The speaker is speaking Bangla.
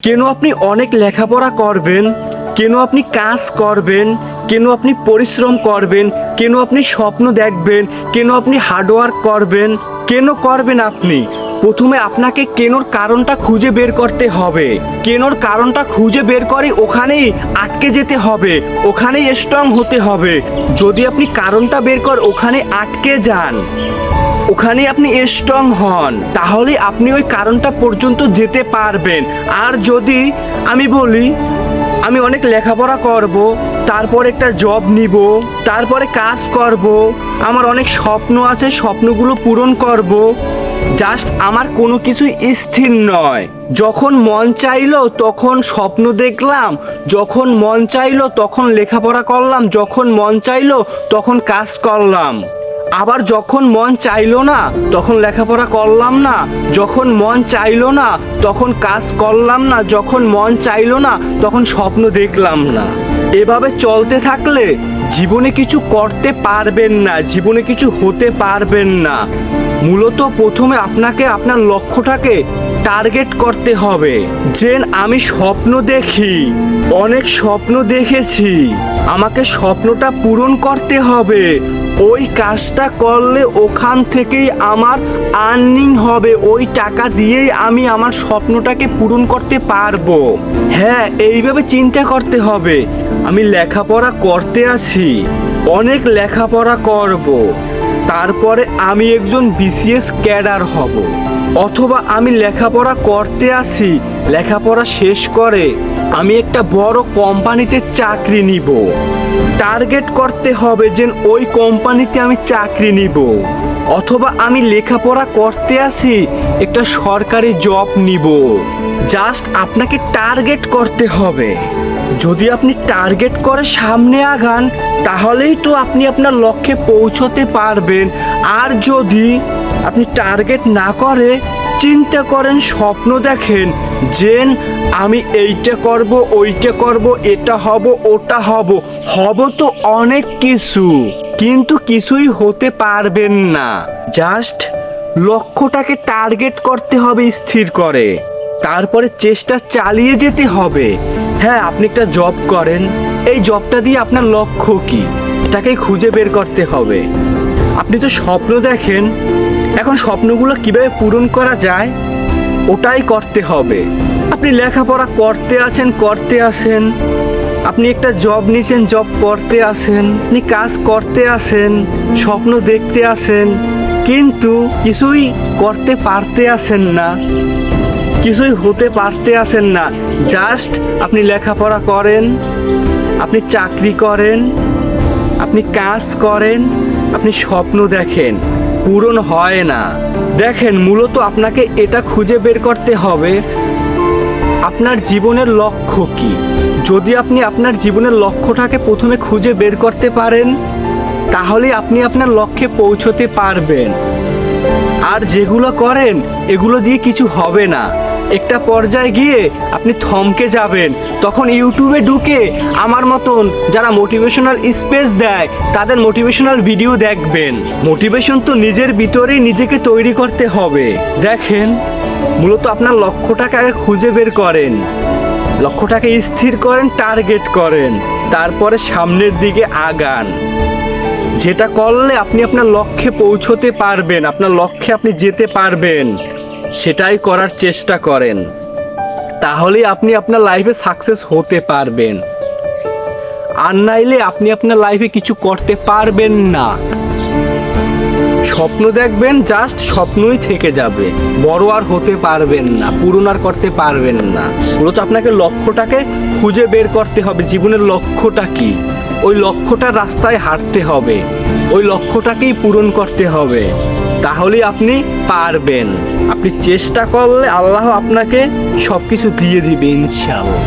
কেন আপনি অনেক লেখাপড়া করবেন, কেন আপনি কাজ করবেন, কেন আপনি পরিশ্রম করবেন, কেন আপনি স্বপ্ন দেখবেন, কেন আপনি হার্ডওয়ার্ক করবেন, কেন করবেন আপনি? প্রথমে আপনাকে কেনর কারণটা খুঁজে বের করতে হবে। কেনর কারণটা খুঁজে বের করে ওখানেই আটকে যেতে হবে, ওখানেই স্ট্রং হতে হবে। যদি আপনি কারণটা বের কর ওখানে আটকে যান, ওখানে আপনি স্ট্রং হন, তাহলে আপনি ওই কারণটা পর্যন্ত যেতে পারবেন। আর যদি আমি বলি আমি অনেক লেখাপড়া করব, তারপর একটা জব নিব, তারপরে কাজ করব, আমার অনেক স্বপ্ন আছে, স্বপ্নগুলো পূরণ করব, জাস্ট আমার কোনো কিছুই স্থির নয়। যখন মন চাইলো তখন স্বপ্ন দেখলাম, যখন মন চাইলো তখন লেখাপড়া করলাম, যখন মন চাইলো তখন কাজ করলাম, আবার যখন মন চাইলো না তখন লেখাপড়া করলাম না, যখন মন চাইলো না তখন কাজ করলাম না, যখন মন চাইলো না তখন স্বপ্ন দেখলাম না। এভাবে চলতে থাকলে জীবনে কিছু করতে পারবেন না, জীবনে কিছু হতে পারবেন না। মূলত প্রথমে আপনাকে আপনার লক্ষ্যটাকে টার্গেট করতে হবে। যে আমি স্বপ্ন দেখি, অনেক স্বপ্ন দেখেছি, আমাকে স্বপ্নটা পূরণ করতে হবে, ওই কাজটা করলে ওখান থেকেই আমার আর্নিং হবে, ওই টাকা দিয়েই আমি আমার স্বপ্নটাকে পূরণ করতে পারবো। হ্যাঁ, এইভাবে চিন্তা করতে হবে। আমি লেখাপড়া করতে আছি, অনেক লেখাপড়া করব, তারপরে আমি একজন বিসিএস ক্যাডার হব। অথবা আমি লেখাপড়া করতে আসি, লেখাপড়া শেষ করে আমি একটা বড় কোম্পানিতে চাকরি নিব। টার্গেট করতে হবে যে ওই কোম্পানিতে আমি চাকরি নিব। অথবা আমি লেখাপড়া করতে আসি, একটা সরকারি জব নিব। জাস্ট আপনাকে টার্গেট করতে হবে। যদি আপনি টার্গেট করে সামনে আগান তাহলেই তো আপনি আপনার লক্ষ্যে পৌঁছতে পারবেন। আর যদি আপনি টার্গেট না করে চিন্তা করেন, স্বপ্ন দেখেন যে আমি এইটা করব, ওইটা করব, এটা হব, ওটা হব, হব তো অনেক কিছু, কিন্তু কিছুই হতে পারবেন না। জাস্ট লক্ষ্যটাকে টার্গেট করতে হবে স্থির করে, তারপরে চেষ্টা চালিয়ে যেতে হবে। হ্যাঁ, আপনি একটা জব করেন, এই জবটা দিয়ে আপনার লক্ষ্য কি এটাকে খুঁজে বের করতে হবে। আপনি তো স্বপ্ন দেখেন, এখন স্বপ্নগুলো কিভাবে পূরণ করা যায় ওটাই করতে হবে। আপনি লেখাপড়া করতে আসেন, আপনি একটা জব নিছেন, জব করতে আসেন, আপনি কাজ করতে আসেন, স্বপ্ন দেখতে আসেন, কিন্তু কিছুই করতে পারতে আসেন না, কিছুই হতে পারতে আসেন না। জাস্ট আপনি লেখাপড়া করেন, আপনি চাকরি করেন, আপনি কাজ করেন, আপনি স্বপ্ন দেখেন, পূরণ হয় না। দেখেন, মূলত আপনাকে এটা খুঁজে বের করতে হবে আপনার জীবনের লক্ষ্য কি। যদি আপনি আপনার জীবনের লক্ষ্যটাকে প্রথমে খুঁজে বের করতে পারেন তাহলে আপনি আপনার লক্ষ্যে পৌঁছতে পারবেন। আর যেগুলো করেন এগুলো দিয়ে কিছু হবে না, একটা পর্যায়ে গিয়ে আপনি থমকে যাবেন। তখন ইউটিউবে ঢুকে আমার মতন যারা মোটিভেশনাল স্পেস দেয় তাদের মোটিভেশনাল ভিডিও দেখবেন। মোটিভেশন তো নিজের ভিতরেই নিজেকে তৈরি করতে হবে। দেখেন, মূলত আপনার লক্ষ্যটাকে আগে খুঁজে বের করেন, লক্ষ্যটাকে স্থির করেন, টার্গেট করেন, তারপরে সামনের দিকে আগান। যেটা করলে আপনি আপনার লক্ষ্যে পৌঁছতে পারবেন, আপনার লক্ষ্যে আপনি যেতে পারবেন, সেটাই করার চেষ্টা করেন। তাহলেই আপনি আপনার লাইফে সাকসেস হতে পারবেন। আর নাইলে আপনি আপনার লাইফে কিছু করতে পারবেন না। স্বপ্ন দেখবেন, জাস্ট স্বপ্নই থেকে যাবে, বড় আর হতে পারবেন না, পূরণ আর করতে পারবেন না। মূলত আপনাকে লক্ষ্যটাকে খুঁজে বের করতে হবে, জীবনের লক্ষ্যটা কি, ওই লক্ষ্যটার রাস্তায় হাঁটতে হবে, ওই লক্ষ্যটাকেই পূরণ করতে হবে, তাহলেই আপনি পারবেন। আপনি চেষ্টা করলে আল্লাহ আপনাকে সব কিছু দিয়ে দিবে ইনশাআল্লাহ।